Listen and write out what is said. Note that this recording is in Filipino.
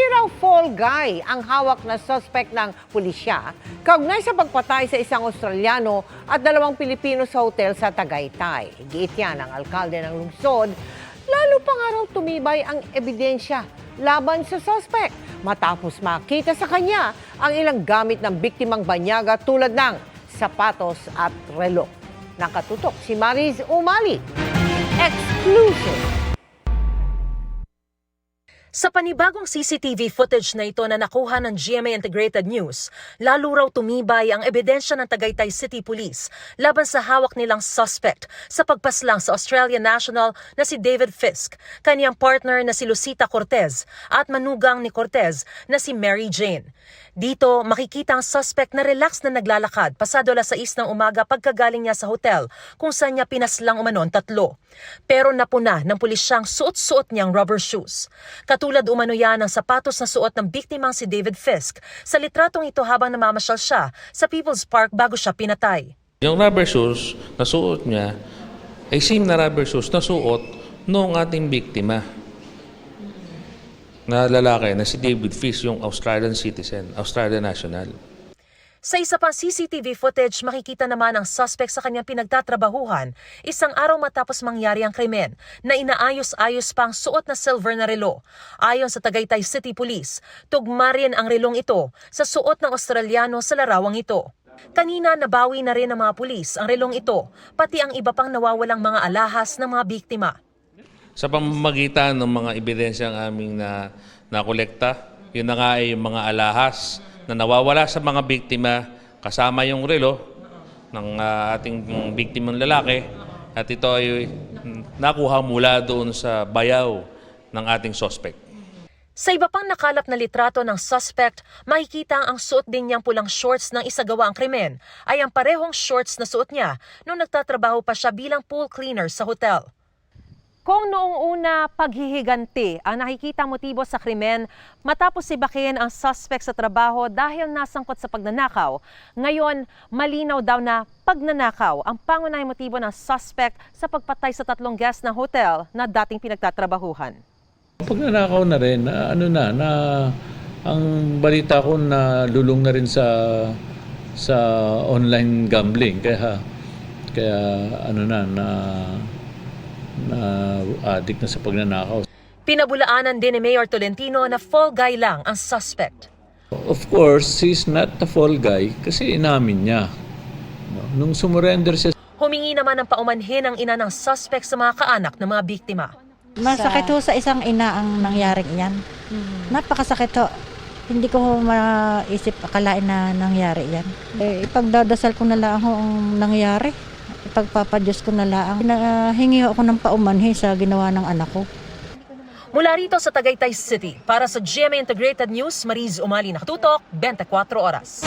raw fall guy ang hawak na suspect ng pulisya kaugnay sa pagpatay sa isang Australiano at 2 Pilipino sa hotel sa Tagaytay. Giit yan ng alkalde ng lungsod, lalo pa nga raw tumibay ang ebidensya laban sa suspect matapos makita sa kanya ang ilang gamit ng biktimang banyaga tulad ng sapatos at relo. Nakatutok si Mariz Umali. Exclusive. Sa panibagong CCTV footage na ito na nakuha ng GMA Integrated News, lalo raw tumibay ang ebidensya ng Tagaytay City Police laban sa hawak nilang suspect sa pagpaslang sa Australian national na si David Fisk, kaniyang partner na si Lucita Cortez at manugang ni Cortez na si Mary Jane. Dito, makikita ang suspect na relax na naglalakad pasado 6:00 ng umaga pagkagaling niya sa hotel kung saan niya pinaslang umanon 3. Pero napuna ng pulisyang suot-suot niyang rubber shoes. Katulad umano yan ng sapatos na suot ng biktimang si David Fisk sa litratong ito habang namamasyal siya sa People's Park bago siya pinatay. Yung rubber shoes na suot niya ay same na rubber shoes na suot noong ating biktima na lalaki na si David Fisk, yung Australian citizen, Australian national. Sa isa pang CCTV footage, makikita naman ang suspect sa kanyang pinagtatrabahuhan isang araw matapos mangyari ang krimen na inaayos-ayos pang suot na silver na relo. Ayon sa Tagaytay City Police, tugma rin ang relong ito sa suot ng Australiano sa larawang ito. Kanina nabawi na rin ng mga pulis ang relong ito, pati ang iba pang nawawalang mga alahas ng mga biktima. Sa pamamagitan ng mga ebidensyang aming nakolekta, yun na nga ay yung mga alahas na nawawala sa mga biktima kasama yung relo ng ating biktimang lalaki at ito ay nakuha mula doon sa bayaw ng ating suspect. Sa iba pang nakalap na litrato ng suspect, makikita ang suot din niyang pulang shorts ng isagawa ang krimen ay ang parehong shorts na suot niya nung nagtatrabaho pa siya bilang pool cleaner sa hotel. Kung noong una paghihiganti ang nakikita motibo sa krimen matapos sibakin ang suspect sa trabaho dahil nasangkot sa pagnanakaw, ngayon malinaw daw na pagnanakaw ang pangunahing motibo ng suspect sa pagpatay sa 3 guests ng hotel na dating pinagtatrabahuhan. Pagnanakaw na rin, ang balita ko na lulong na rin sa online gambling kaya addict na sa pagnanakaw. Pinabulaanan din ni Mayor Tolentino na fall guy lang ang suspect. Of course, he's not the fall guy kasi inamin niya. Nung sumurrender siya. Humingi naman ng paumanhin ang ina ng suspect sa mga kaanak ng mga biktima. Masakit ho sa isang ina ang nangyari yan. Napakasakit ho. Hindi ko maisip akalain na nangyari yan. Ipagdadasal ko na lang ho ang nangyari. Ipagpapadyos ko na lang. Hingi ako ng paumanhin sa ginawa ng anak ko. Mula rito sa Tagaytay City, para sa GMA Integrated News, Mariz Umali, nakatutok, 24 oras.